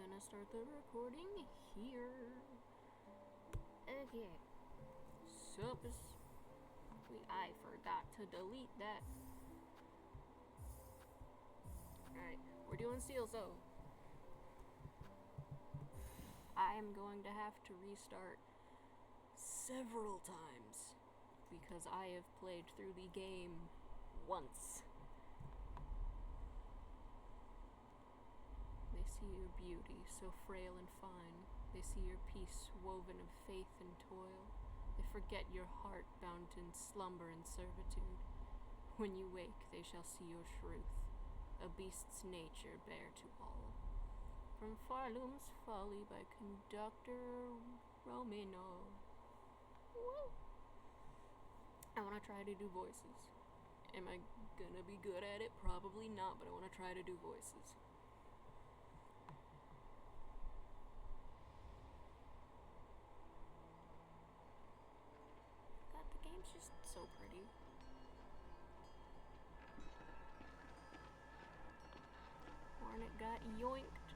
gonna start the recording here. Okay. Suppose I forgot to delete that. Alright, we're doing Steelsoul. I am going to have to restart several times because I have played through the game once. They see your beauty, so frail and fine. They see your peace, woven of faith and toil. They forget your heart, bound in slumber and servitude. When you wake, they shall see your truth, a beast's nature bare to all. From Pharloom's Folly by Conductor Romano. Woo! I want to try to do voices. Am I gonna be good at it? Probably not, but I want to try to do voices. God, the game's just so pretty. Hornet got yoinked.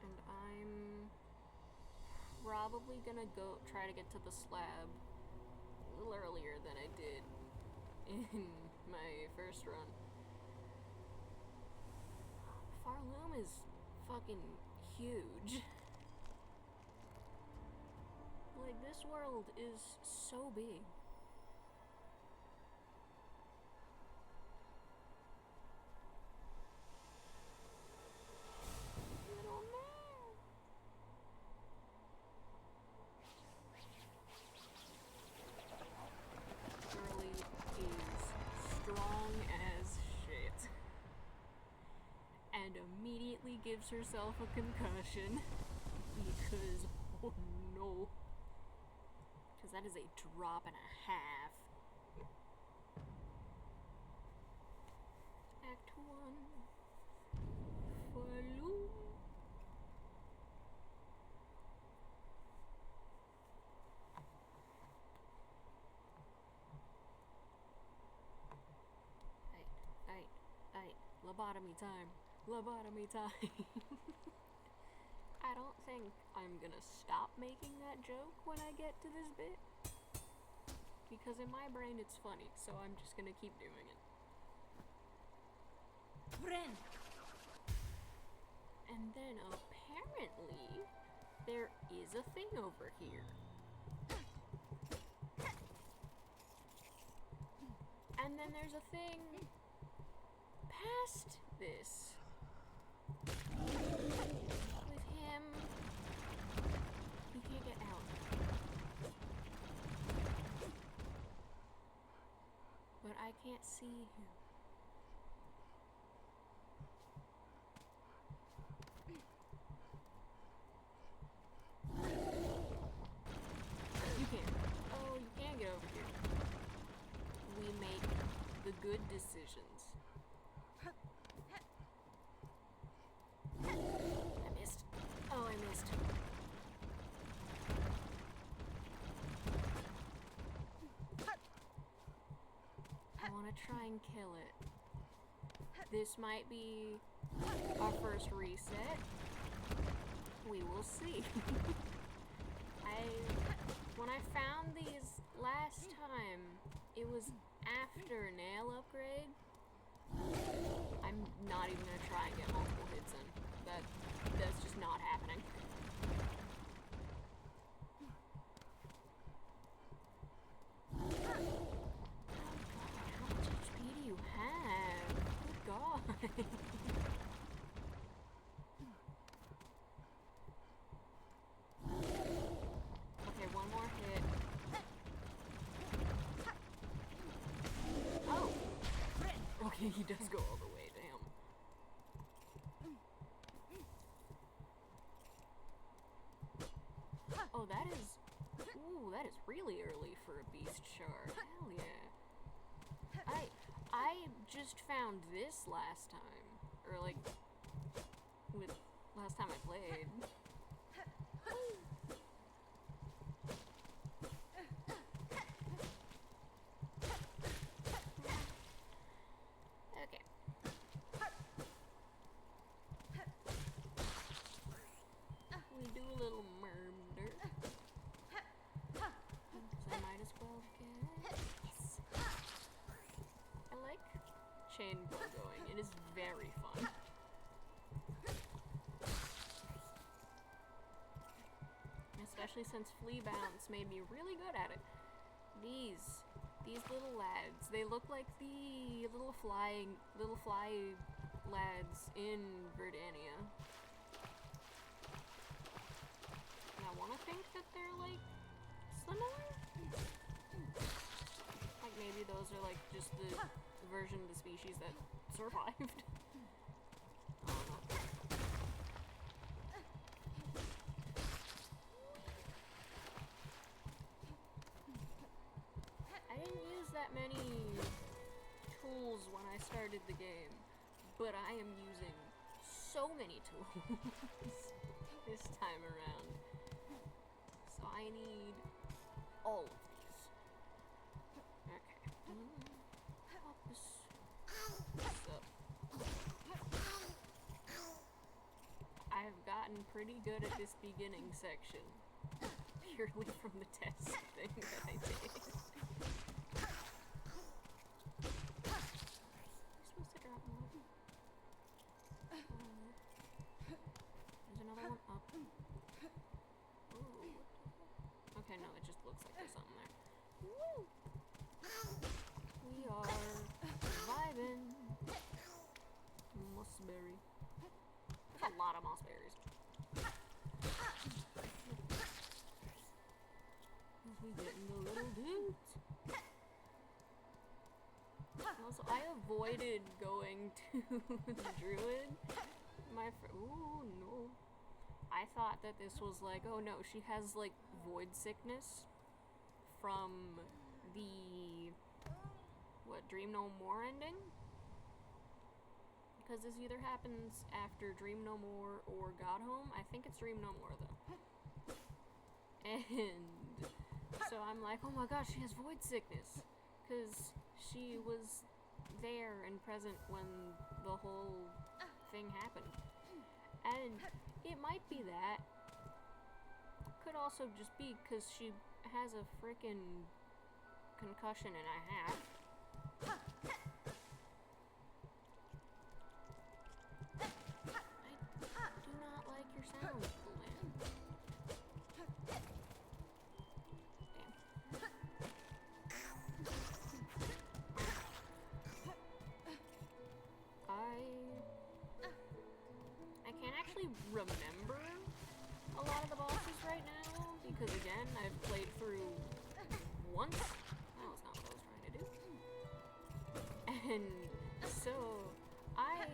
And I'm probably gonna go try to get to the slab a little earlier than I did in my first run. Pharloom is fucking huge. Like, this world is so big. Little man. Girlie is strong as shit. And immediately gives herself a concussion. Because, oh no. Because that is a drop and a half. Act 1. Pharloom. Hey, lobotomy time. Lobotomy time. I don't think I'm gonna stop making that joke when I get to this bit. Because in my brain it's funny, so I'm just gonna keep doing it. Bren! And then apparently, there is a thing over here. And then there's a thing past this. With him. He can't get out. But I can't see him. You can't. Oh, you can get over here. We make the good decisions. I missed. Oh, I missed. I want to try and kill it. This might be our first reset. We will see. When I found these last time, it was after nail upgrade. I'm not even gonna try and get multiple hits in. That's just not happening. Oh god, how much HP do you have? Good god. Okay, one more hit. Oh! Okay, he does go all the way, damn. Oh, that is... Ooh, that is really early for a beast shard. Hell yeah. I just found this last time. Or, like, with last time I played. Okay. chain pull going. It is very fun. Especially since Flea Bounce made me really good at it. These little lads, they look like the little fly lads in Verdania. And I want to think that they're like similar. Like maybe those are like just the version of the species that survived. I don't know. I didn't use that many tools when I started the game, but I am using so many tools this time around. So I need all of these. Okay. Up this up. I have gotten pretty good at this beginning section, purely from the test thing that I did. There's another one up. Ooh. Okay, no, it just looks like there's something there. Woo! We are vibing. Mossberry. There's a lot of mossberries. As we get in the little dudes. Also, I avoided going to the druid. Ooh, no. I thought that this was like, oh no, she has like void sickness from the, Dream No More ending? Because this either happens after Dream No More or God Home. I think it's Dream No More though. And so I'm like, oh my gosh, she has void sickness. Because she was there and present when the whole thing happened. And it might be that. Could also just be because she has a frickin' concussion and a half. I do not like your sound, Lynn. Damn. I can't actually remember a lot of the bosses right now, because again, I've played through once. That was not what I was trying to do. And so, I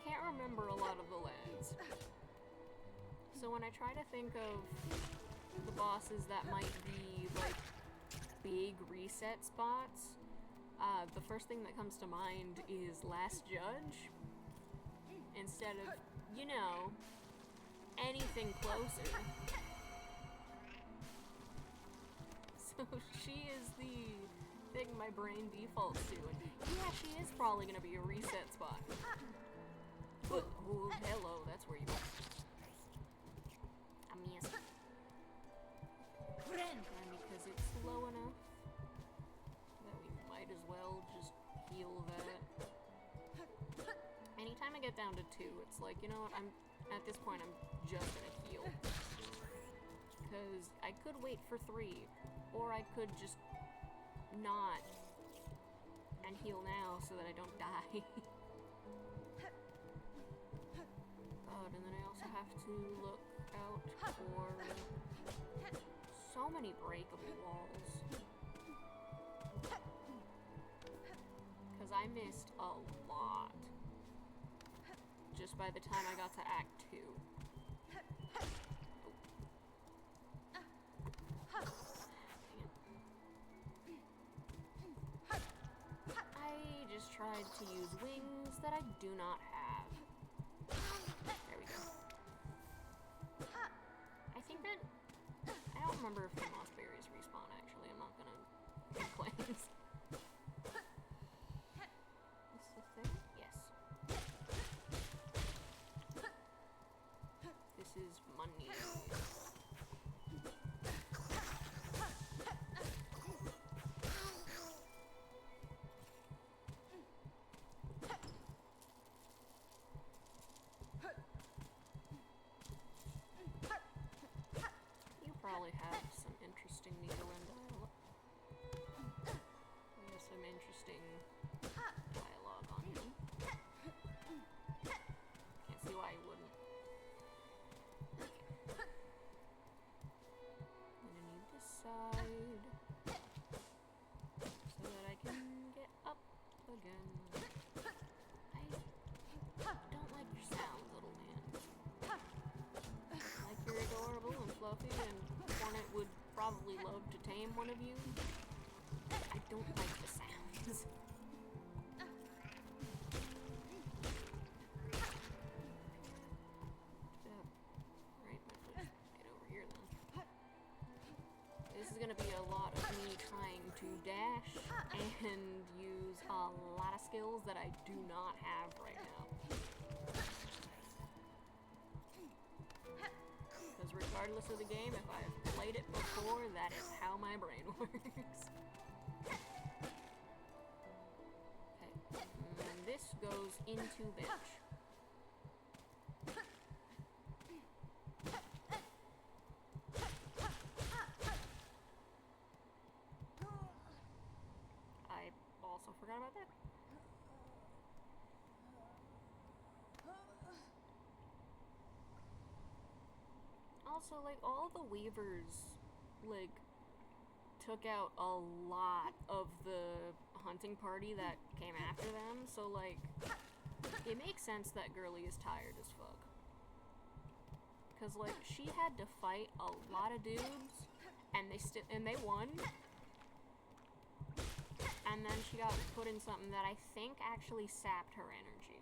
can't remember a lot of the lads. So when I try to think of the bosses that might be, like, big reset spots, the first thing that comes to mind is Last Judge. Instead of, you know, anything closer. So she is the thing my brain defaults to. And yeah, she is probably going to be a reset spot. But, oh, hello, that's where you are. I missed. And because it's slow enough that we might as well just heal that. Anytime I get down to 2, it's like, you know what, at this point, I'm just gonna heal. Because I could wait for 3, or I could just not, and heal now so that I don't die. God, and then I also have to look out for so many breakable walls. Because I missed a lot just by the time I got to Act 2. I just tried to use wings that I do not have. There we go. I think that... I don't remember if the moss berries respawn, actually. I'm not gonna make claims. Is this thing? Yes. This is money. fluffy, and Hornet would probably love to tame one of you. I don't like the sounds. Right, my foot's right over here then. This is gonna be a lot of me trying to dash and use a lot of skills that I do not have right now. Because regardless of the game, if I've played it before, that is how my brain works. Okay, and this goes into bench. I also forgot about that. Also, like, all the weavers, like, took out a lot of the hunting party that came after them, so, like, it makes sense that Girly is tired as fuck. Because, like, she had to fight a lot of dudes, and they won. And then she got put in something that I think actually sapped her energy.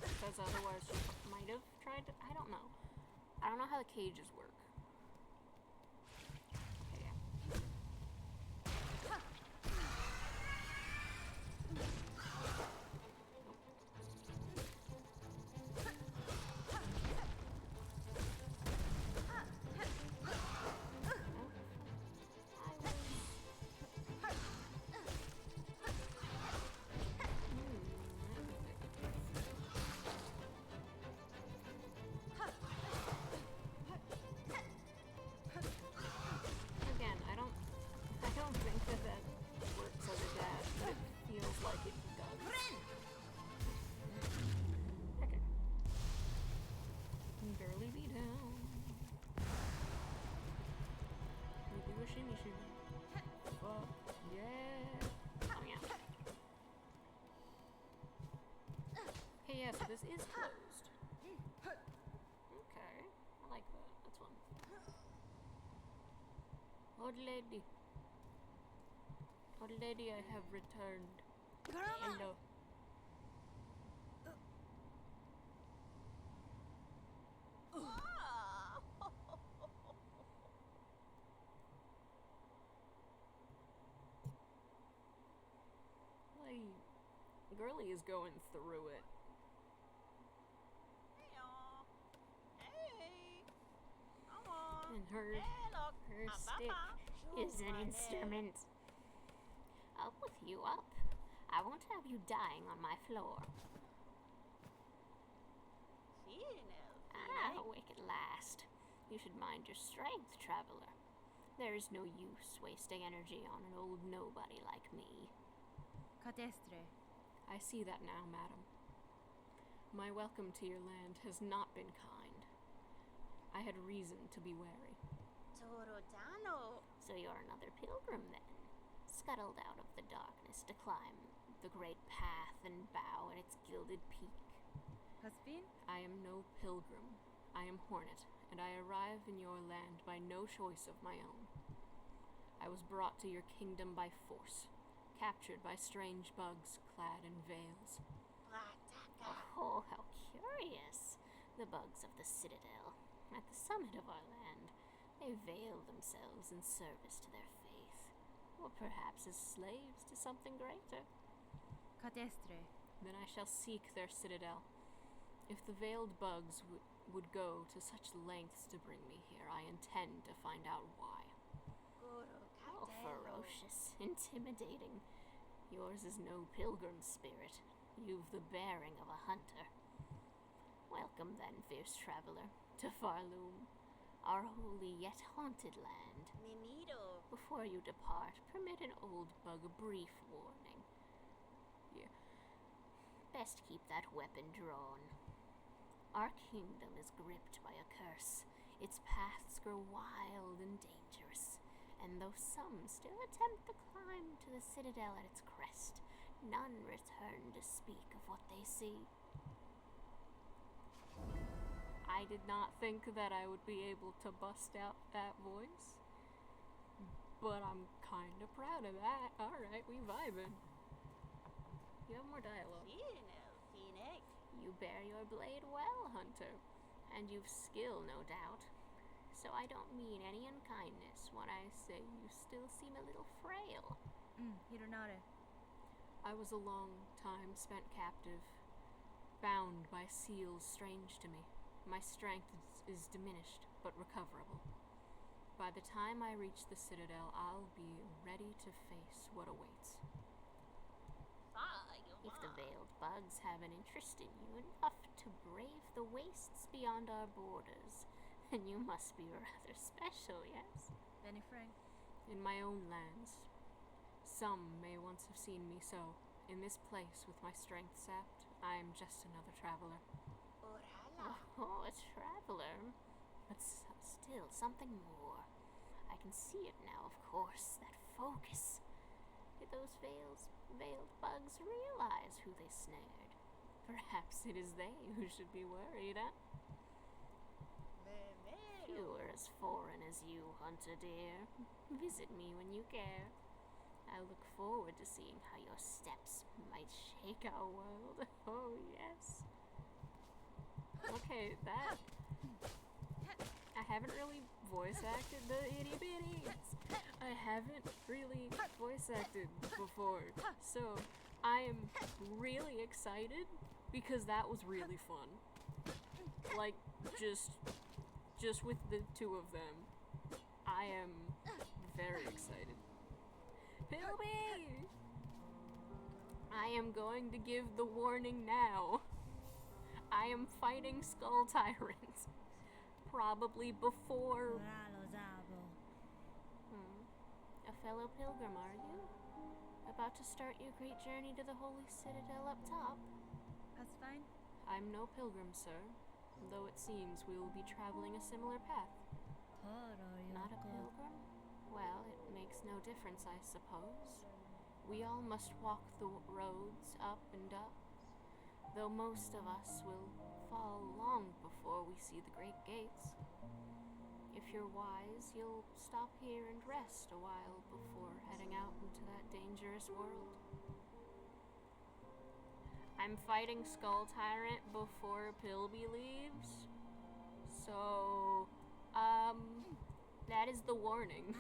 Because otherwise she might have tried to, I don't know. I don't know how the cages work. Okay, yeah. Yeah, so this is closed. Okay, I like that. That's fun. Old lady. Old lady, I have returned. Hello. Like, Girly is going through it. And her stick is an instrument. Up with you, up. I won't have you dying on my floor. Awake at last. You should mind your strength, traveler. There is no use wasting energy on an old nobody like me. Cadestre. I see that now, madam. My welcome to your land has not been kind. I had reason to be wary. So you're another pilgrim, then? Scuttled out of the darkness to climb the great path and bow at its gilded peak. Husband? I am no pilgrim. I am Hornet, and I arrive in your land by no choice of my own. I was brought to your kingdom by force, captured by strange bugs clad in veils. Oh, how curious. The bugs of the Citadel. At the summit of our land, they veil themselves in service to their faith, or perhaps as slaves to something greater. Cadestre. Then I shall seek their citadel. If the veiled bugs would go to such lengths to bring me here, I intend to find out why. Oh, ferocious, intimidating. Yours is no pilgrim spirit. You've the bearing of a hunter. Welcome then, fierce traveler, to Pharloom, our holy yet haunted land. Before you depart, permit an old bug a brief warning. Yeah. Best keep that weapon drawn. Our kingdom is gripped by a curse. Its paths grow wild and dangerous, and though some still attempt the climb to the citadel at its crest, none return to speak of what they see. I did not think that I would be able to bust out that voice. But I'm kinda proud of that. Alright, we vibing. You have more dialogue. You bear your blade well, Hunter. And you've skill, no doubt. So I don't mean any unkindness when I say you still seem a little frail. Hironare. I was a long time spent captive, bound by seals strange to me. My strength is diminished, but recoverable. By the time I reach the Citadel, I'll be ready to face what awaits. If the veiled bugs have an interest in you enough to brave the wastes beyond our borders, then you must be rather special, yes? Benifrang. In my own lands. Some may once have seen me so. In this place, with my strength sapped, I am just another traveler. Oh, a traveler? But still, something more. I can see it now, of course, that focus. Did those veiled bugs realize who they snared? Perhaps it is they who should be worried, huh? Few are as foreign as you, Hunter dear. Visit me when you care. I look forward to seeing how your steps might shake our world. Oh, yes. Okay, that... I haven't really voice acted the itty bitties. I haven't really voice acted before. So, I am really excited because that was really fun. Like, just with the two of them. I am very excited. Pilby! I am going to give the warning now. I am fighting Skull Tyrant. Probably before... A fellow pilgrim, are you? About to start your great journey to the Holy Citadel up top? That's fine. I'm no pilgrim, sir. Though it seems we will be traveling a similar path. Not a pilgrim? Well, it makes no difference, I suppose. We all must walk the roads up and up, though most of us will fall long before we see the great gates. If you're wise, you'll stop here and rest a while before heading out into that dangerous world. I'm fighting Skull Tyrant before Pilby leaves, so, that is the warning.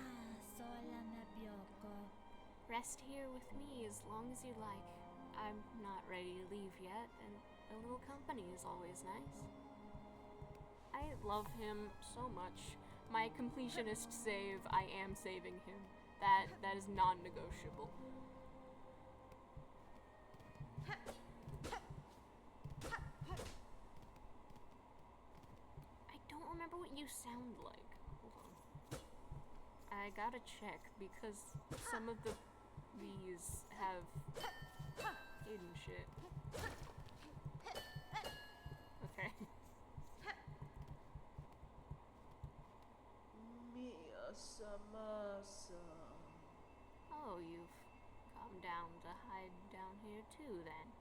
Rest here with me as long as you like. I'm not ready to leave yet, and a little company is always nice. I love him so much. My completionist save, I am saving him. That is non-negotiable. I don't remember what you sound like. Hold on. I gotta check because some of these have hidden shit. Okay. Oh, you've come down to hide down here too, then.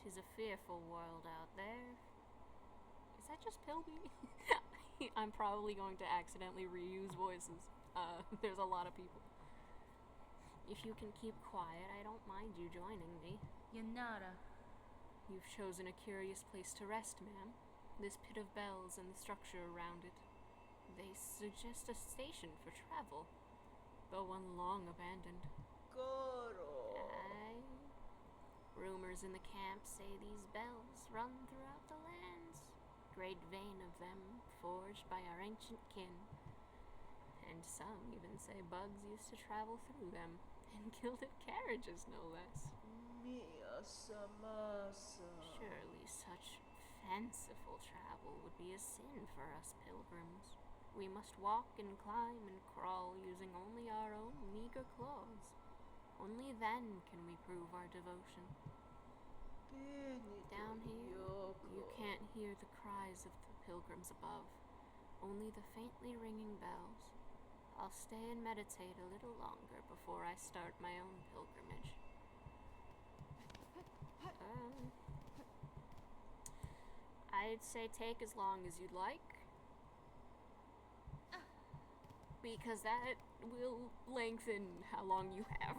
'Tis a fearful world out there. Is that just Pilby? I'm probably going to accidentally reuse voices. There's a lot of people. If you can keep quiet, I don't mind you joining me. Yanara. You've chosen a curious place to rest, ma'am. This pit of bells and the structure around it. They suggest a station for travel, though one long abandoned. Aye. Rumors in the camp say these bells run throughout the lands. Great vein of them, forged by our ancient kin. And some even say bugs used to travel through them, in gilded carriages no less. Surely such fanciful travel would be a sin for us pilgrims. We must walk and climb and crawl using only our own meager claws. Only then can we prove our devotion. Down here, you can't hear the cries of the pilgrims above, only the faintly ringing bells. I'll stay and meditate a little longer before I start my own pilgrimage. I I'd say take as long as you'd like. Because that will lengthen how long you have.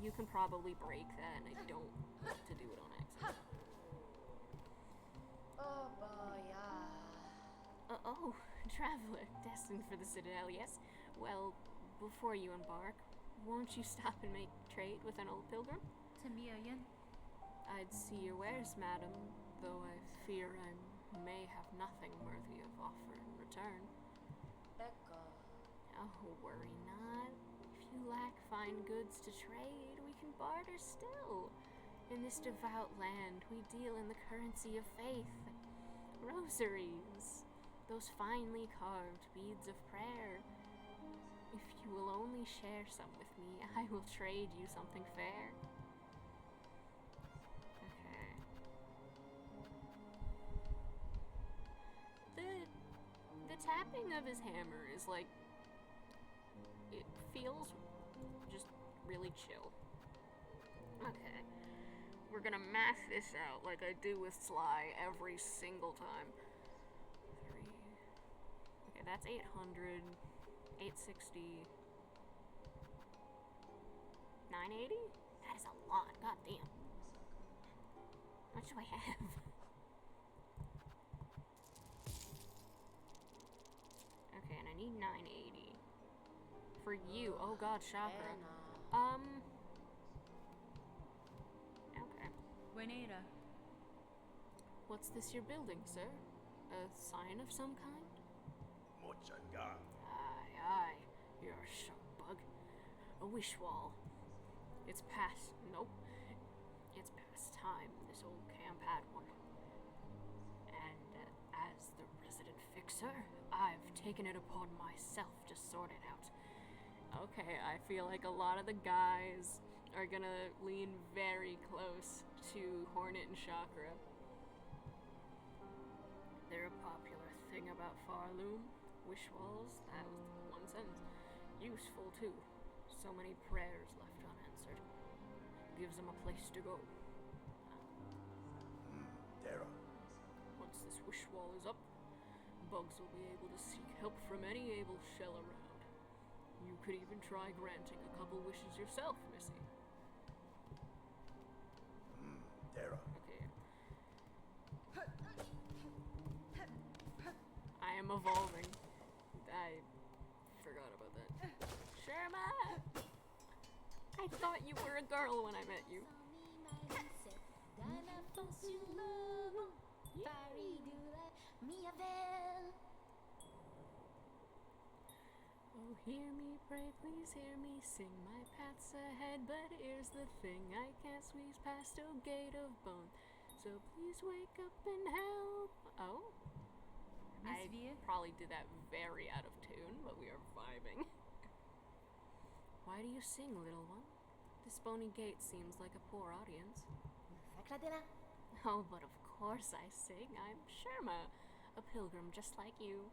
You can probably break that, and I don't want to do it on accident. Oh boy, Oh, traveler, destined for the Citadel, yes? Well, before you embark, won't you stop and make trade with an old pilgrim? Tamiyan. I'd see your wares, madam, though I fear I may have nothing worthy of offer in return. Becca. Oh, worry not. If you lack fine goods to trade, we can barter still. In this devout land, we deal in the currency of faith. Rosaries, those finely carved beads of prayer. If you will only share some with me, I will trade you something fair. Okay. The tapping of his hammer is like, it feels just really chill. Okay. We're gonna math this out like I do with Sly every single time. 3. Okay, that's 800. 860. 980? That is a lot. God damn. How much do I have? Okay, and I need 980. For you. Oh god, chakra. Okay. Buenera. What's this you're building, sir? A sign of some kind? Aye. You're a sharp bug. A wish wall. It's past. Nope. It's past time this old camp had one. And as the resident fixer, I've taken it upon myself to sort it out. Okay, I feel like a lot of the guys are gonna lean very close to Hornet and Chakra. They're a popular thing about Pharloom. Wish walls, that was one sentence. Useful too. So many prayers left unanswered. Gives them a place to go. Once this wish wall is up, bugs will be able to seek help from any able shell around. You could even try granting a couple wishes yourself, Missy. Okay. I am evolving. I forgot about that. Sherma! I thought you were a girl when I met you. Oh, hear me pray, please hear me sing. My path's ahead, but here's the thing. I can't squeeze past a gate of bone. So please wake up and help. Oh? I probably did that very out of tune, but we are vibing. Why do you sing, little one? This bony gate seems like a poor audience. Oh, but of course I sing. I'm Sherma, a pilgrim just like you.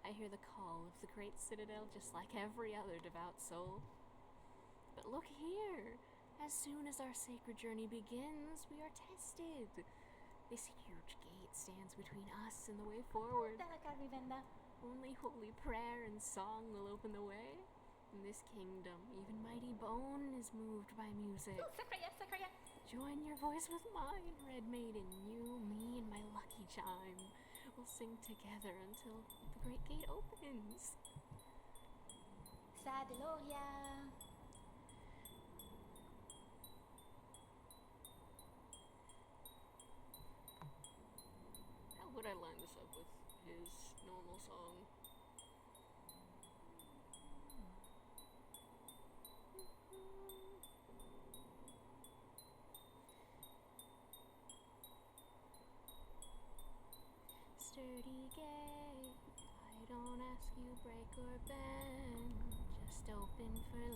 I hear the call of the great citadel just like every other devout soul. But look here! As soon as our sacred journey begins, we are tested. This huge gate stands between us and the way forward. Only holy prayer and song will open the way. In this kingdom, even mighty bone is moved by music. Join your voice with mine, Red Maiden, you, me, and my lucky chime. We'll sing together until the great gate opens. How would I line this up with his normal song? Sturdy gate, I don't ask you break or bend. Just open for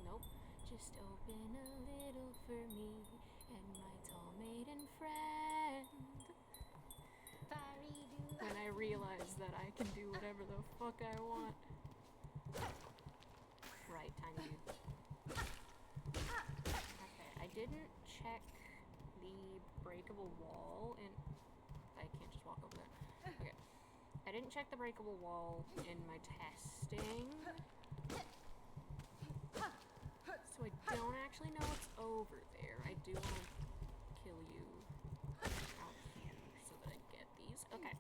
nope. Just open a little for me and my tall maiden friend. When I realize that I can do whatever the fuck I want. Right, tiny dude. Okay, I didn't check the breakable wall in... I can't just walk over there. Okay. I didn't check the breakable wall in my testing. So I don't actually know what's over there. I do want to kill you out here so that I get these. Okay.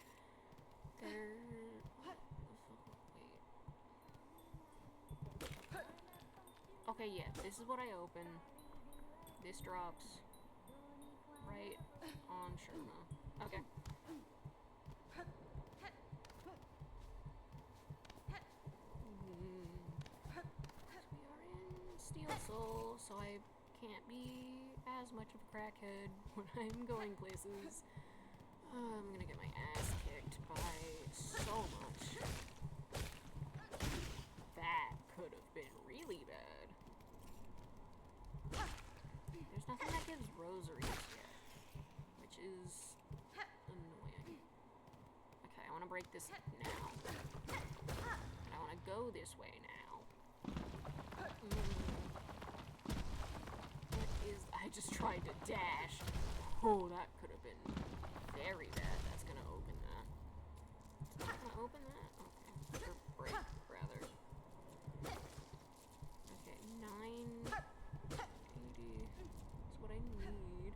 There... Wait. Okay, yeah, this is what I open. This drops right on Sherma. Okay. We are in Steelsoul, so I can't be as much of a crackhead when I'm going places. I'm gonna get my ass kicked by so much. That could have been really bad. There's nothing that gives rosaries yet, which is annoying. Okay, I want to break this now. And I want to go this way now. What is... I just tried to dash. Oh, that could have been very bad. That's going to open that. It's not going to open that? Okay. Or break, rather. Okay, 980 is what I need.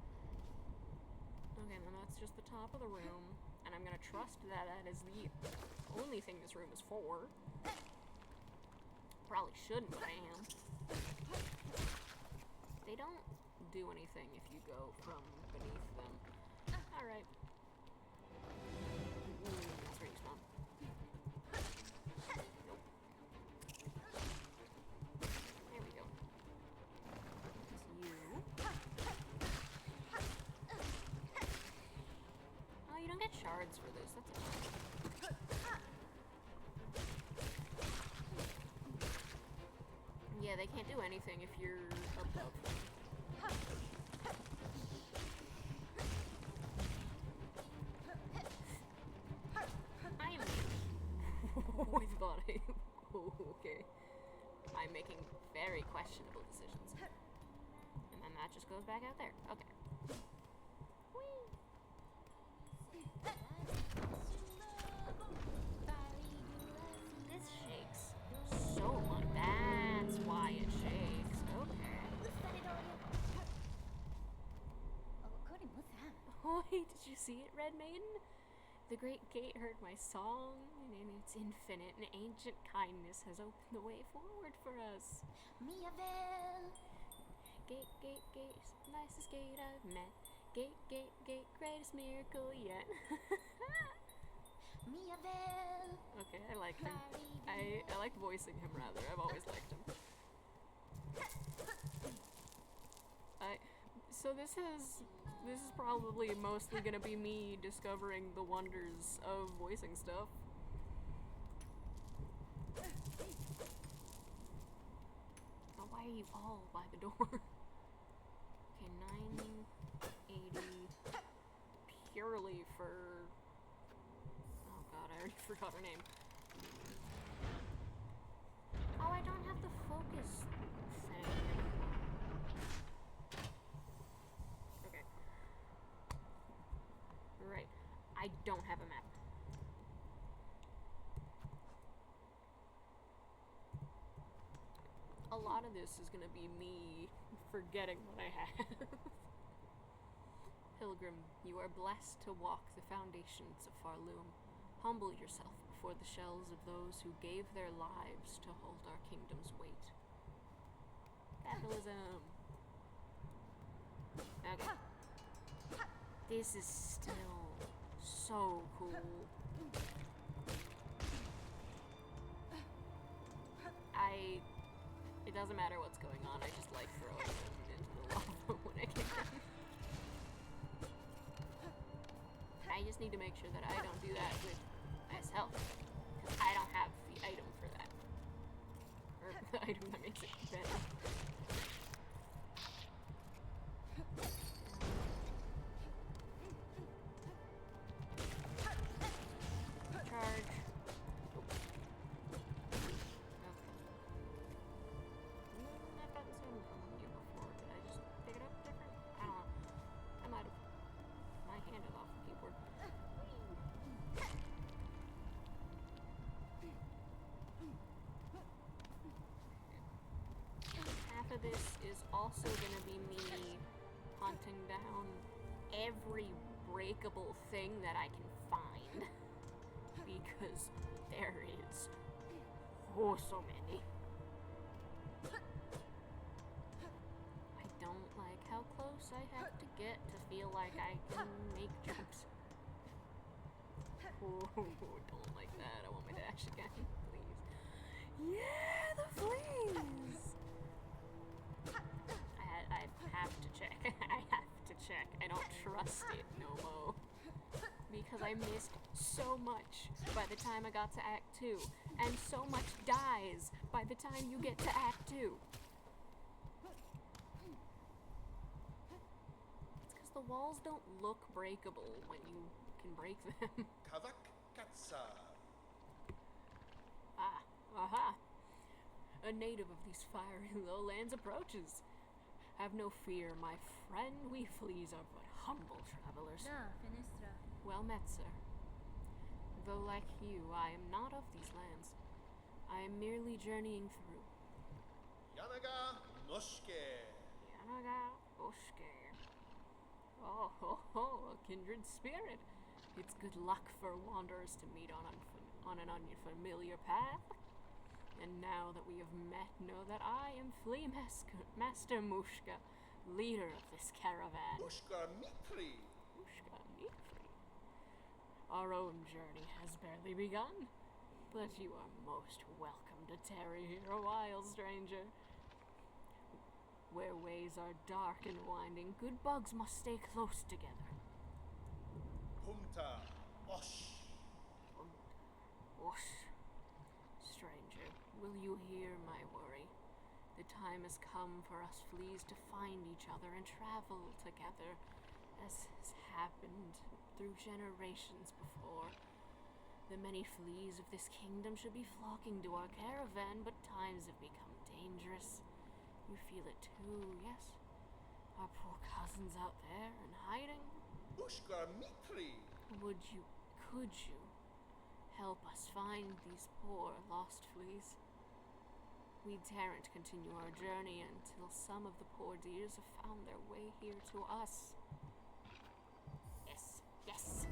Okay, then that's just the top of the room. And I'm going to trust that that is the only thing this room is for. Probably shouldn't, but I am. They don't do anything if you go from beneath them. Alright. That's where you spawn. Nope. There we go. It's you. Oh, you don't get shards for this. That's annoying. Yeah, they can't do anything if you're above them. With body. Oh, okay. I'm making very questionable decisions. And then that just goes back out there. Okay. Whee! This shakes so much. That's why it shakes. Okay. Oh, wait, did you see it, Red Maiden? The great gate heard my song, and in its infinite and ancient kindness has opened the way forward for us. Gate, gate, gate, nicest gate I've met. Gate, gate, gate, greatest miracle yet. Okay, I like him. I like voicing him, rather. I've always liked him. So this is probably mostly gonna be me discovering the wonders of voicing stuff. Oh, why are you all by the door? Okay, 980 purely for... Oh god, I already forgot her name. Oh, I don't have the focus thing. Right. I don't have a map. A lot of this is gonna be me forgetting what I have. Pilgrim, you are blessed to walk the foundations of Pharloom. Humble yourself before the shells of those who gave their lives to hold our kingdom's weight. Capitalism. Okay. This is still so cool. It doesn't matter what's going on, I just like throwing them into the lava when I can. I just need to make sure that I don't do that with myself, because I don't have the item for that. Or the item that makes it better. also gonna be me hunting down every breakable thing that I can find. Because there is oh so many. I don't like how close I have to get to feel like I can make jumps. Oh, don't like that. I want my dash again, please. Yeah, the fleas! I have to check. I have to check. I don't trust it no more. Because I missed so much by the time I got to Act 2. And so much dies by the time you get to Act 2. It's because the walls don't look breakable when you can break them. Kavak Katsa. Ah, aha. A native of these fiery lowlands approaches. Have no fear, my friend. We fleas are but humble travelers. Da, Finistra. Well met, sir. Though like you, I am not of these lands. I am merely journeying through. Yanaga Noshke. Yanaga Oshke. Oh, ho, ho, a kindred spirit. It's good luck for wanderers to meet on an unfamiliar path. And now that we have met, know that I am Flea Master Mushka, leader of this caravan. Mushka Mitri. Mushka Mitri. Our own journey has barely begun, but you are most welcome to tarry here a while, stranger. Where ways are dark and winding, good bugs must stay close together. Humta Osh. Whoosh. Stranger, will you hear my worry? The time has come for us fleas to find each other and travel together, as has happened through generations before. The many fleas of this kingdom should be flocking to our caravan, but times have become dangerous. You feel it too, yes? Our poor cousins out there and hiding? Mushka Mitri. Could you help us find these poor lost fleas? We daren't continue our journey until some of the poor dears have found their way here to us. Yes, yes.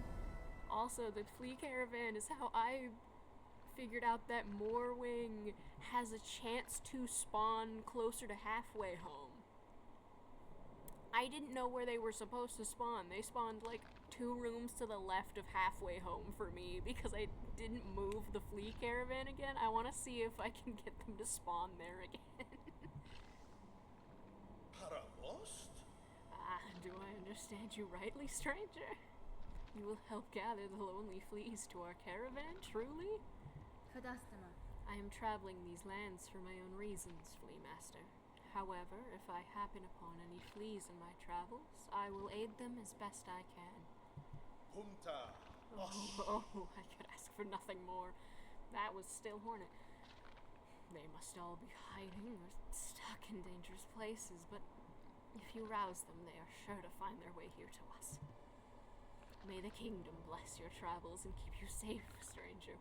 Also, the flea caravan is how I figured out that Moorwing has a chance to spawn closer to halfway home. I didn't know where they were supposed to spawn. They spawned like 2 rooms to the left of halfway home for me because I didn't move the flea caravan again. I want to see if I can get them to spawn there again. Paravost. Do I understand you rightly, stranger? You will help gather the lonely fleas to our caravan, truly? Fadastama. I am traveling these lands for my own reasons, Flea Master. However, if I happen upon any fleas in my travels, I will aid them as best I can. Humta Osh. Oh, I could ask for nothing more. That was still Hornet. They must all be hiding or stuck in dangerous places, but if you rouse them, they are sure to find their way here to us. May the kingdom bless your travels and keep you safe, stranger.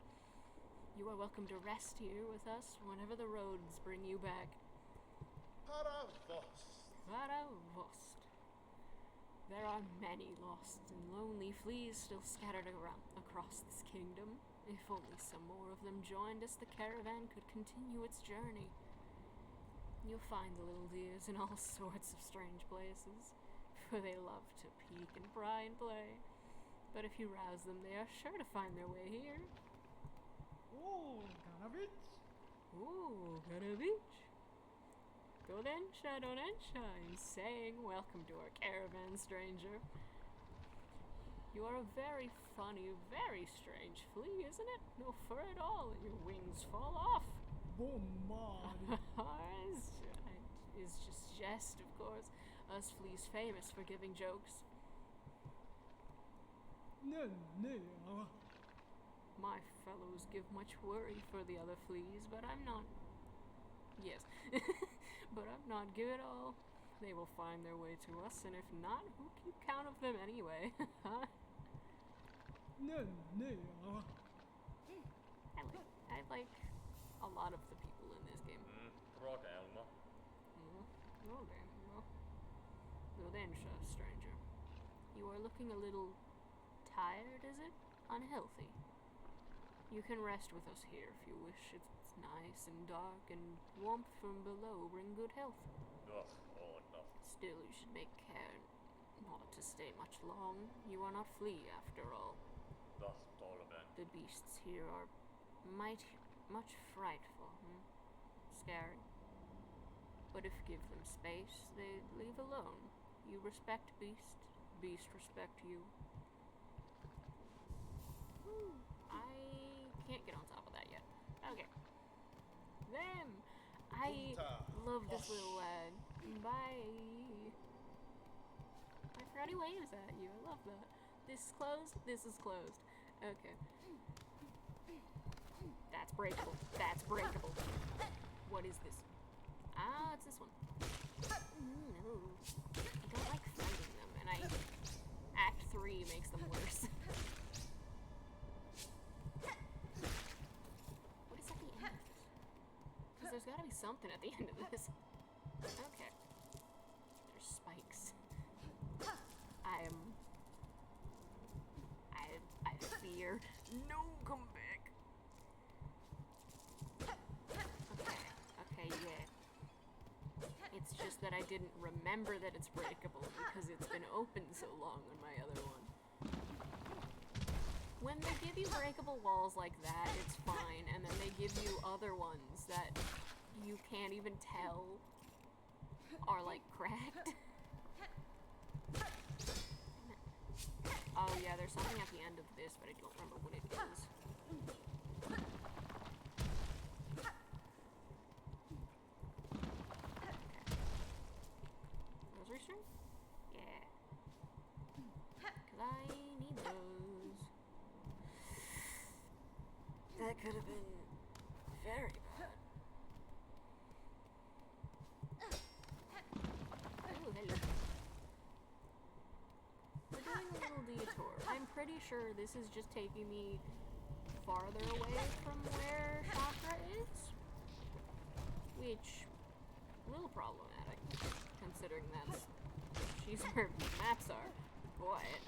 You are welcome to rest here with us whenever the roads bring you back. Paravost. Varavost. There are many lost and lonely fleas still scattered around across this kingdom. If only some more of them joined us, the caravan could continue its journey. You'll find the little dears in all sorts of strange places, for they love to peek and pry and play. But if you rouse them, they are sure to find their way here. Oh, Ganavich. Ooh, Ganavich. Donensha, I'm saying welcome to our caravan, stranger. You are a very funny, very strange flea, isn't it? No fur at all, and your wings fall off. Bombard. It's just jest, of course. Us fleas famous for giving jokes. No. My fellows give much worry for the other fleas, but I'm not. Yes, but I'm not give it all. They will find their way to us, and if not, who keep count of them anyway? No. I like a lot of the people in this game. Rodelma. Okay. So then, stranger, you are looking a little tired, is it? Unhealthy. You can rest with us here if you wish. It's nice and dark, and warmth from below bring good health. Ugh, oh no. Still, you should make care not to stay much long. You are not flea, after all. Ugh, Tolben. The beasts here are much frightful, Scary. But if give them space, they leave alone. You respect beast, beast respect you. I can't get on top of that yet. Okay. Them! I love this little lad. Bye! I forgot he waves at you. I love that. This is closed? This is closed. Okay. That's breakable. That's breakable. What is this? Ah, it's this one. No. I don't like fighting them, and Act 3 makes them worse. What is at the end of this? Because there's gotta be something at the end of this. Okay. There's spikes. I fear. No, come back. Okay, yeah. It's just that I didn't remember that it's breakable because it's been open so long on my other one. When they give you breakable walls like that, it's fine, and then they give you other ones that you can't even tell are like cracked. Oh yeah, there's something at the end of this, but I don't remember what it is. Rosary string? Yeah. Cause I need those. That could have been very bad. Ooh, hello. We're doing a little detour. I'm pretty sure this is just taking me farther away from where Chakra is. Which, a little problematic, considering she's where maps are. But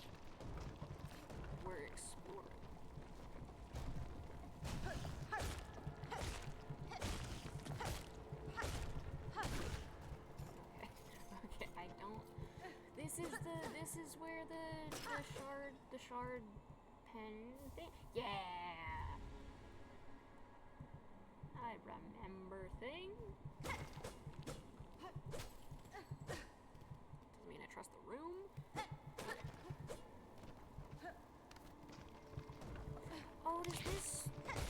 we're exploring. Okay, I don't. This is where the shard pen thing. Yeah. I remember things. Doesn't mean I trust the room. Oh, does this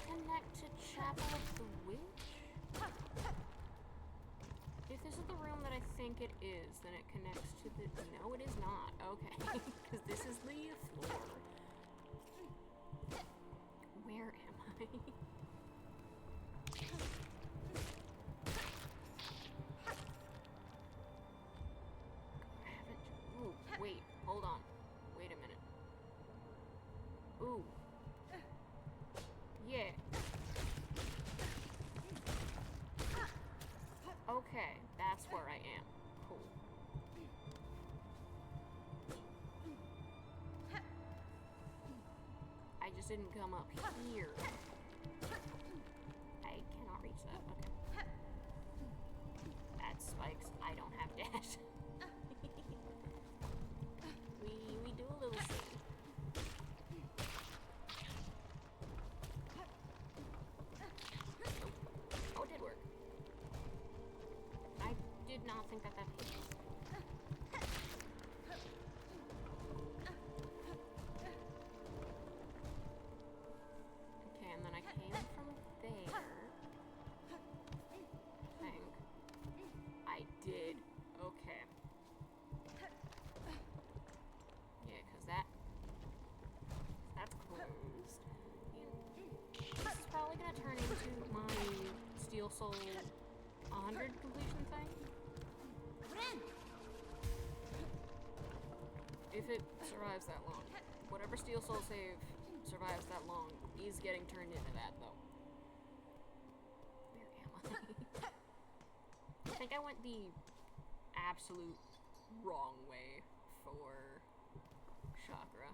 connect to Chapel of the Witch? If this is the room that I think it is, then it connects to the... No, it is not. Okay. Because this is the floor. Where am I? Ooh, wait. Hold on. Wait a minute. Ooh. Yeah. Okay, that's where I am. Cool. I just didn't come up here. I cannot reach that. Okay. That's spikes. I don't have dash. we do a little scene. Oh, it did work. I did not think that hit. Okay, and then I came from there. I think. I did. Okay. Yeah, because that's closed. And this is probably going to turn into my Steelsoul 100 completion thing. If it survives that long. Whatever Steelsoul save survives that long is getting turned into that, though. Where am I? I think I went the absolute wrong way for chakra.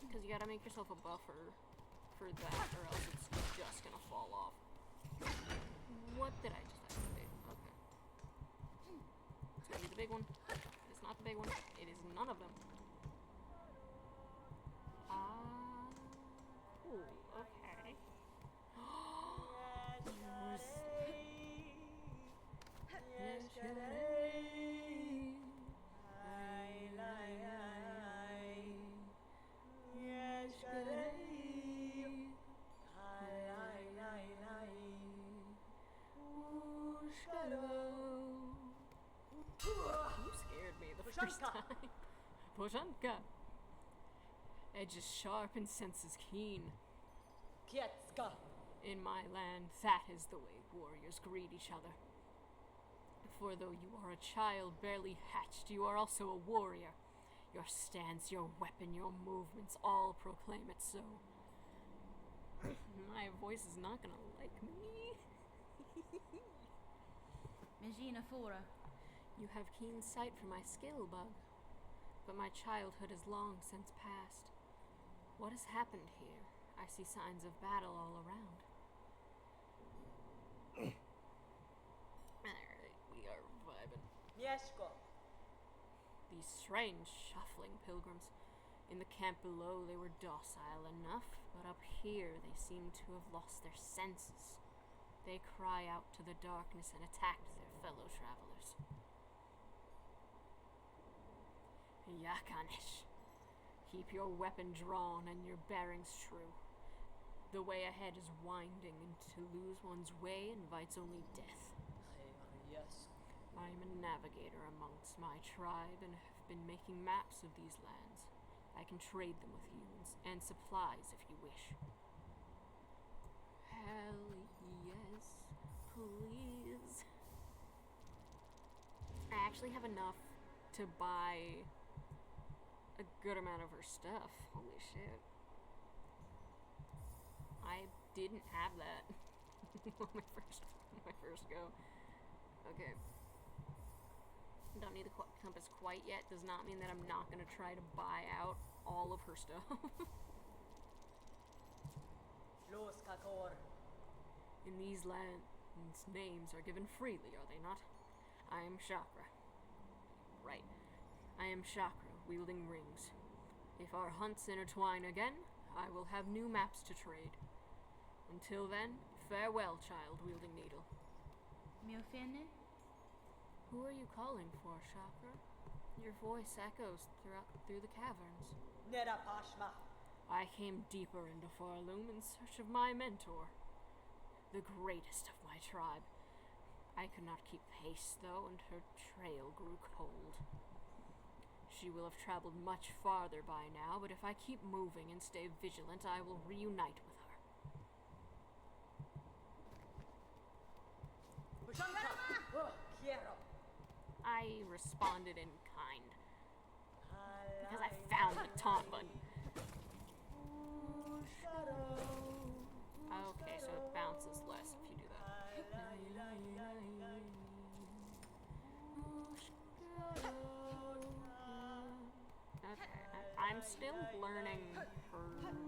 Because you gotta make yourself a buffer for that, or else it's just gonna fall off. What did I just activate? Okay. It's gonna be the big one. It's not the big one. It is none of them. Cool. Okay. You scared me the first time. Poshanka. Edge is sharp and senses keen. Kietska. In my land, that is the way warriors greet each other. For though you are a child barely hatched, you are also a warrior. Your stance, your weapon, your movements all proclaim it so. My voice is not gonna like me. Megina Fora. You have keen sight for my skill, Bug. But my childhood is long since past. What has happened here? I see signs of battle all around. Alright, we are vibing. Miesko. These strange, shuffling pilgrims. In the camp below, they were docile enough, but up here they seem to have lost their senses. They cry out to the darkness and attack their fellow travelers. Yakanish. Keep your weapon drawn and your bearings true. The way ahead is winding, and to lose one's way invites only death. Yes. I am a navigator amongst my tribe and have been making maps of these lands. I can trade them with you and supplies if you wish. Hell yes, please. I actually have enough to buy a good amount of her stuff. Holy shit. I didn't have that on my first go. Okay. Don't need the compass quite yet. Does not mean that I'm not going to try to buy out all of her stuff. Los Kakor. In these lands, names are given freely, are they not? I am Chakra. Right. I am Chakra, wielding rings. If our hunts intertwine again, I will have new maps to trade. Until then, farewell, child wielding needle. Miofene. Who are you calling for, Chakra? Your voice echoes through the caverns. Nera Pashma. I came deeper into Pharloom in search of my mentor, the greatest of my tribe. I could not keep pace, though, and her trail grew cold. She will have traveled much farther by now, but if I keep moving and stay vigilant, I will reunite with her. I responded in kind, because I found the taunt button. Okay, so it bounces less if you do that. Okay, I'm still learning her song.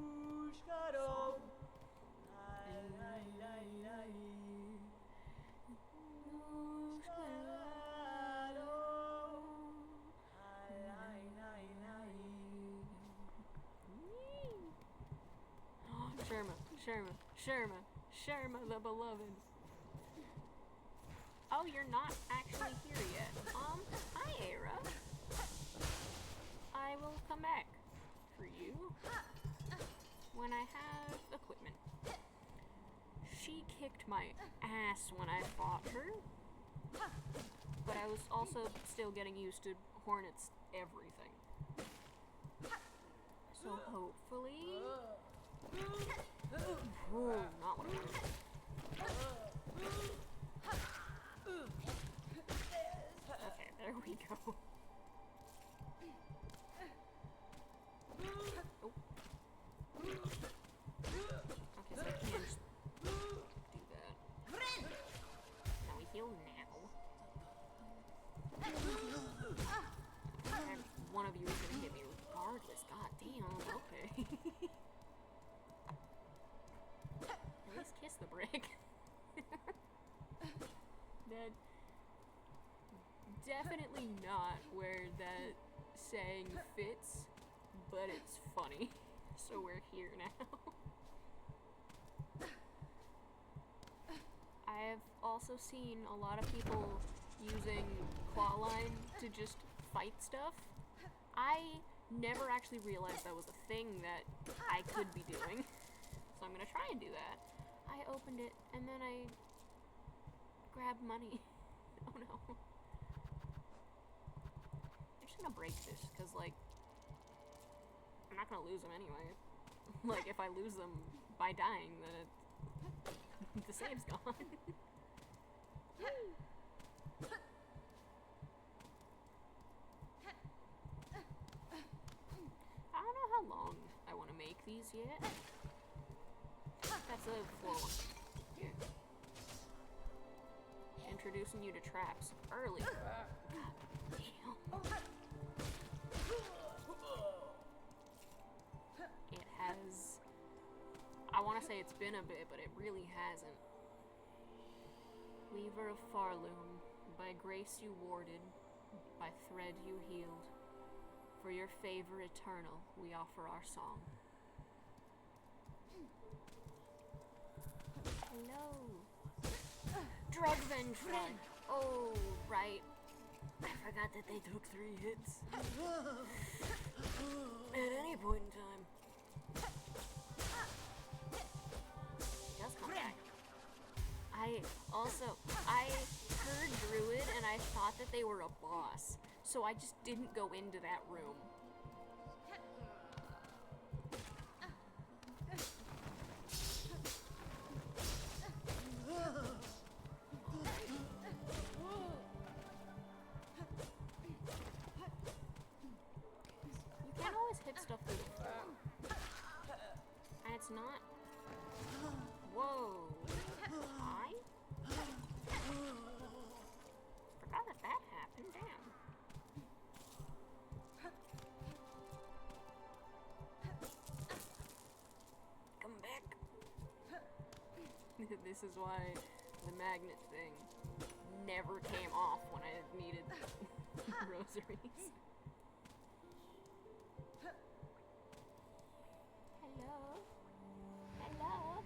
Sherma the beloved. Oh, you're not actually here yet. Hi, Aira. I will come back for you when I have equipment. She kicked my ass when I fought her, but I was also still getting used to Hornet's everything. So hopefully... Ooh, not what I wanted. Okay, there we go. Oh. Okay, so I can just do that. the brick. That definitely not where that saying fits, but it's funny. So we're here now. I have also seen a lot of people using clawline to just fight stuff. I never actually realized that was a thing that I could be doing. So I'm gonna try and do that. I opened it and then I grabbed money. Oh no. I'm just gonna break this because, like, I'm not gonna lose them anyway. Like, if I lose them by dying, then the save's gone. I don't know how long I want to make these yet. That's a floor one. Here. Introducing you to traps early. God damn. It has... I want to say it's been a bit, but it really hasn't. Weaver of Pharloom, by grace you warded, by thread you healed. For your favor eternal, we offer our song. Hello. Drug Vengeful. Oh, right. I forgot that they took 3 hits. At any point in time. It does come back. I heard Druid and I thought that they were a boss. So I just didn't go into that room. You can't always hit stuff through the floor. And it's not... Whoa. I? Forgot that happened. Damn. Come back. This is why the magnet thing never came off when I needed rosaries. Hello? Hello?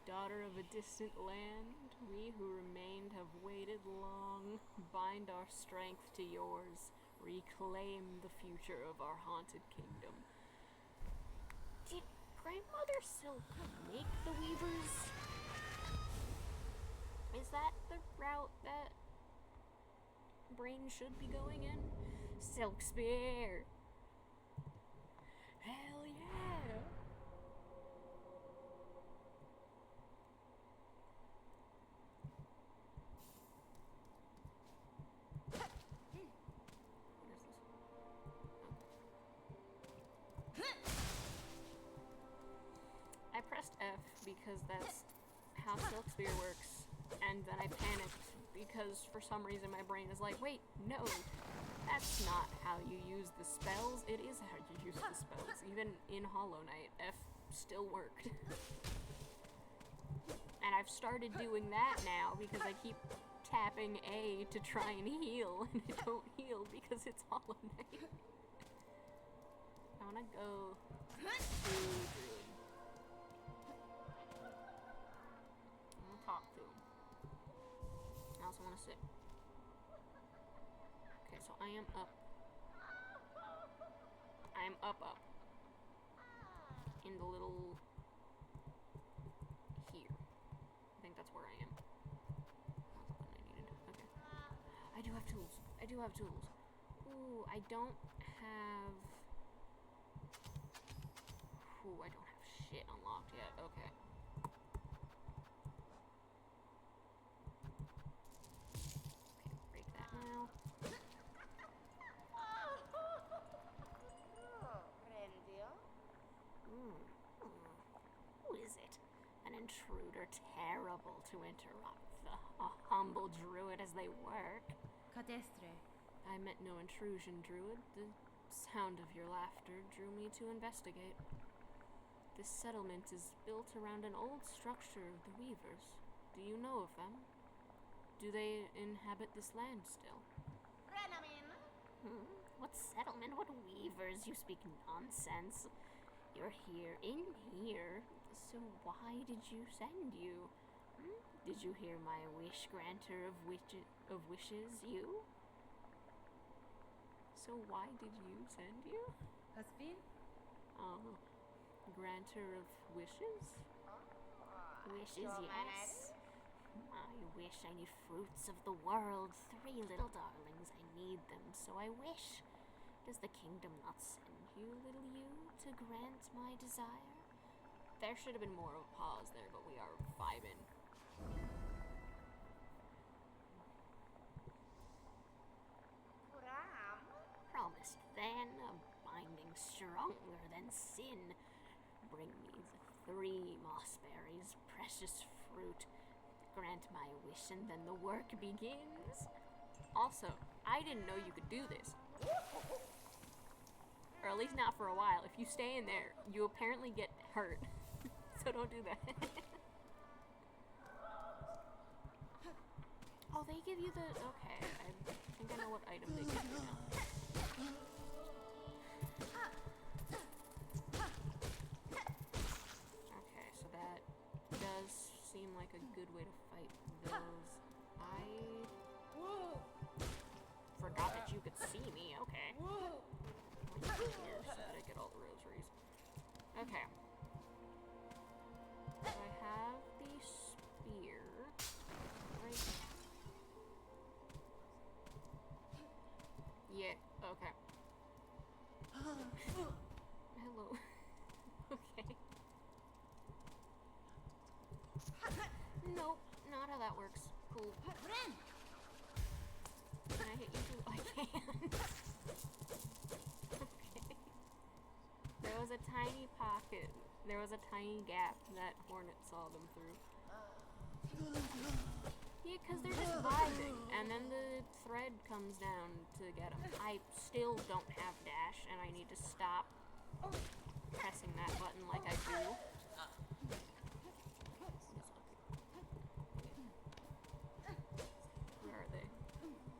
Daughter of a distant land, we who remained have waited long. Bind our strength to yours, reclaim the future of our haunted kingdom. Did Grandmother Silk make the weavers? Is that the route that Brain should be going in? Silk Spear! Hell yeah! I pressed F because that's how Silk Spear works, and then I panicked because for some reason my brain is like, wait, no, that's not how you use the spells. It is how you use the spells. Even in Hollow Knight, F still worked. And I've started doing that now because I keep tapping A to try and heal, and I don't heal because it's Hollow Knight. I wanna go to Druid. I'm gonna talk to him. I also wanna sit. Okay, so I am up. I am up. In the little... here. I think that's where I am. That's the one I needed. Okay. I do have tools. I do have tools. Ooh, I don't have... Ooh, I don't have shit unlocked yet. Okay. Okay, break that now. Who is it? An intruder terrible to interrupt a humble druid as they work. Cadestre. I meant no intrusion, druid. The sound of your laughter drew me to investigate. This settlement is built around an old structure of the weavers. Do you know of them? Do they inhabit this land still? What settlement? What weavers? You speak nonsense. You're here, in here. So why did you send you? Did you hear my wish granter of wishes, you? So why did you send you? Husband? Granter of wishes? Wishes, yes. I wish I need fruits of the world. 3 little darlings, I need them, so I wish. Does the kingdom not send you, little you, to grant my desire? There should have been more of a pause there, but we are vibing. Promised then, a binding stronger than sin. Bring me the 3 mossberries, precious fruit. Grant my wish and then the work begins. Also, I didn't know you could do this. Or at least not for a while. If you stay in there, you apparently get hurt. So don't do that. Oh, they give you the... Okay, I think I know what item they give you now. Okay, so that does seem like a good way to fight those. I forgot that you could see me. Okay. Here, so that I get all the rosaries. Okay. So I have the spear. Right. Yeah, okay. Hello. Okay. Nope, not how that works. Cool. Can I hit you too? I can. Okay. There was a tiny pocket. There was a tiny gap that Hornet saw them through. Yeah, because they're just vibing, and then the thread comes down to get them. I still don't have dash, and I need to stop pressing that button like I do. Where are they?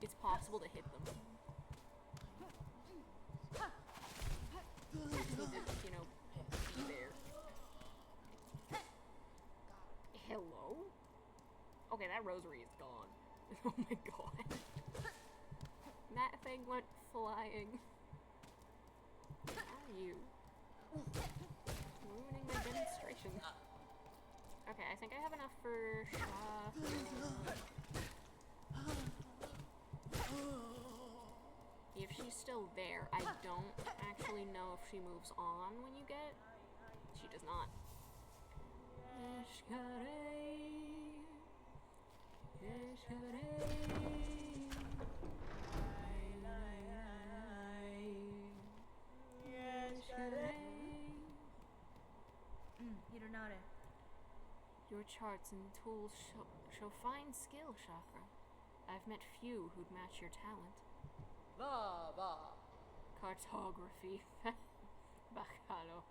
It's possible to hit them. I just need to, you know, be there. Hello? Okay, that rosary is gone. Oh my god. That thing went flying. Where are you? Ruining my demonstration. Okay, I think I have enough for If she's still there, I don't actually know if she moves on when you get... She does not. Hironare. Your charts and tools show fine skill, Chakra. I've met few who'd match your talent. Va, va. Cartography. Bacalo.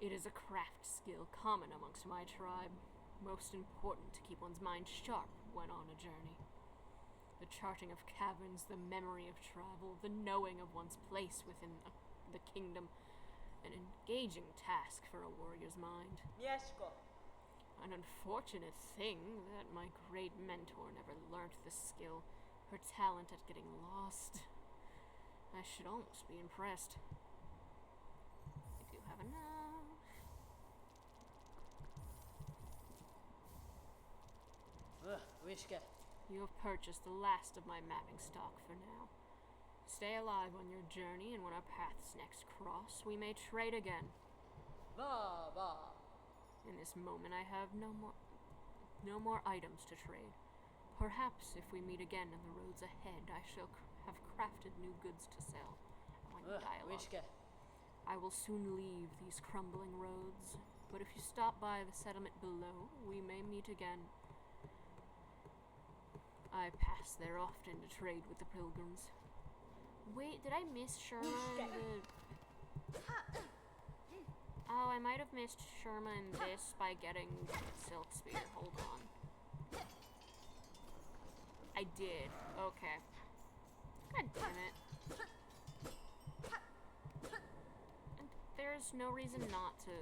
It is a craft skill common amongst my tribe. Most important to keep one's mind sharp when on a journey. The charting of caverns, the memory of travel, the knowing of one's place within the kingdom. An engaging task for a warrior's mind. Mieszko. An unfortunate thing that my great mentor never learnt the skill, her talent at getting lost. I should almost be impressed. I do have enough. Wishke. You have purchased the last of my mapping stock for now. Stay alive on your journey, and when our paths next cross, we may trade again. Va, va. In this moment, I have no more items to trade. Perhaps if we meet again in the roads ahead, I shall have crafted new goods to sell. I want dialogue. Wishke. I will soon leave these crumbling roads, but if you stop by the settlement below, we may meet again. I pass there often to trade with the pilgrims. Wait, did I miss Sherma? Oh, I might have missed Sherma in this by getting Silk Spear. Hold on. I did. Okay. God damn it. And there's no reason not to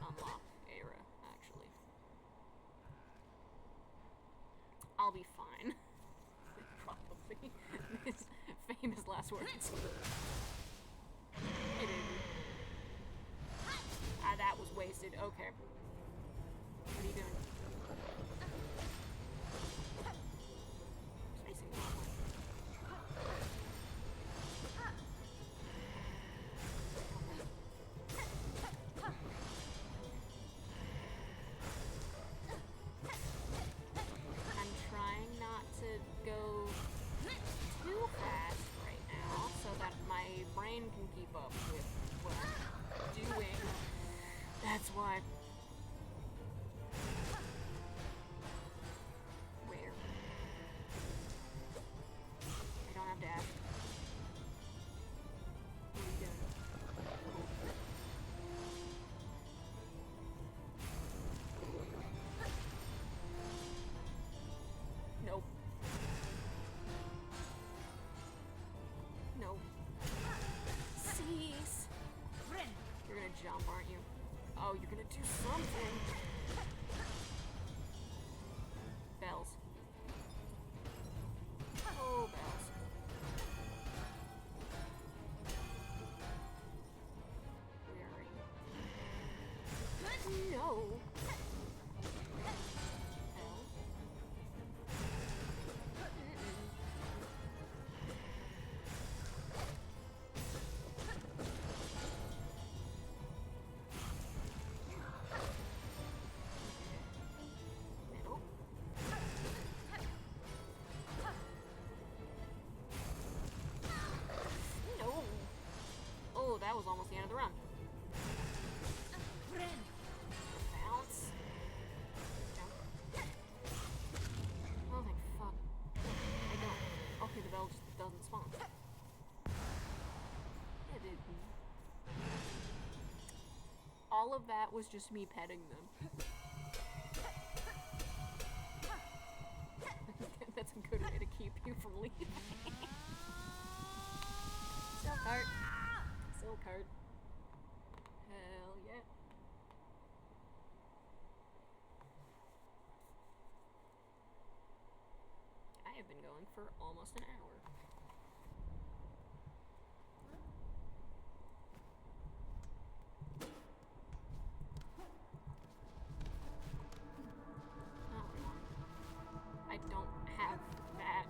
unlock Era, actually. I'll be fine. Probably. His famous last words. Hey, baby. Ah, that was wasted. Okay. What are you doing? Facing the wrong way. I'm trying not to go too fast right now so that my brain can keep up with what I'm doing. That's why. Where? I don't have dash. What are you doing? Nope. Nope. Cease. You're gonna jump, aren't you? Oh, you're gonna do something. Bells. Oh, bells. Where are you? No. Bell. Middle. No. Oh, that was almost the end of the run. Bounce. Jump. Oh, thank fuck. I don't. Okay, the bell just doesn't spawn. It didn't. All of that was just me petting them. That's a good way to keep you from leaving. Silkheart. Silkheart. Hell yeah. I have been going for almost an hour. I don't have that.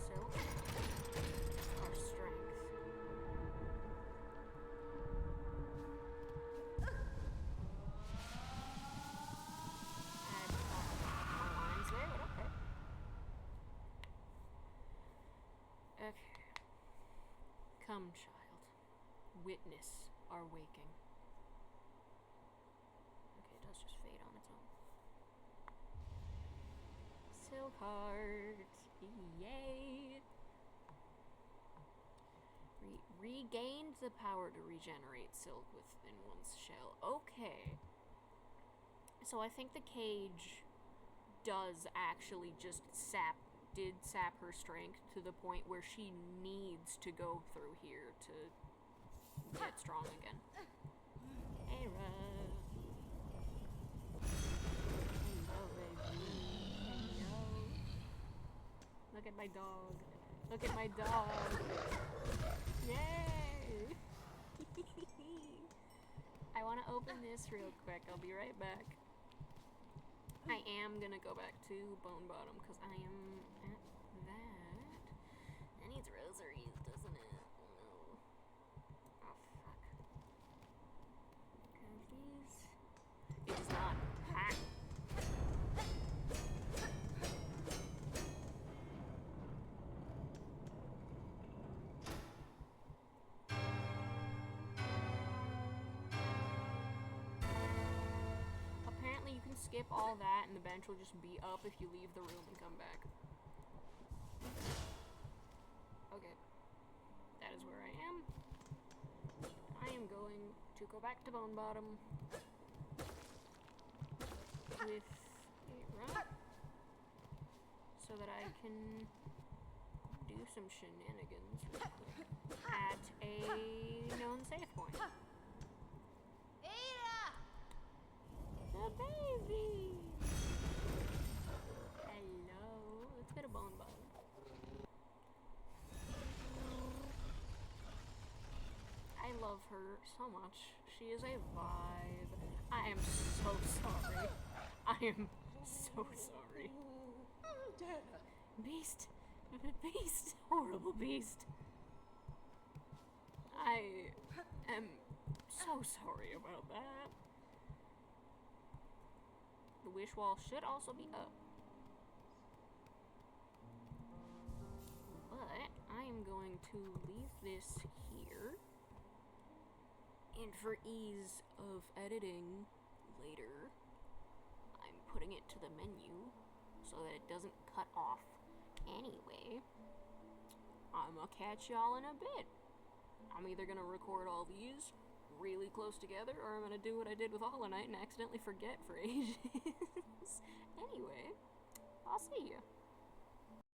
Silk. Our strength. More lines there, but okay. Okay. Come, child. Witness our waking. Okay, it does just fade on its own. Silkheart. Yay! Regained the power to regenerate silk within one's shell. Okay. So I think the cage does actually just sap her strength to the point where she needs to go through here to get strong again. Hey, hello, baby. Hello. Look at my dog. Look at my dog. Yay! I want to open this real quick. I'll be right back. I am gonna go back to Bone Bottom because I am at that. That needs rosaries, doesn't it? Oh no. Oh fuck. These. It does not. Ha! skip all that and the bench will just be up if you leave the room and come back. Okay. That is where I am. I am going to go back to Bone Bottom with a run so that I can do some shenanigans real quick at a known save point. Ada! The baby! Hello. Let's go to Bone Bottom. I love her so much. She is a vibe. I am so sorry. I am so sorry. Beast. Beast. Horrible beast. I am so sorry about that. The wish wall should also be up. But I am going to leave this here. And for ease of editing later, I'm putting it to the menu so that it doesn't cut off. Anyway, I'm gonna catch y'all in a bit. I'm either gonna record all these really close together, or I'm gonna do what I did with Hollow Knight and accidentally forget for ages. Anyway, I'll see you.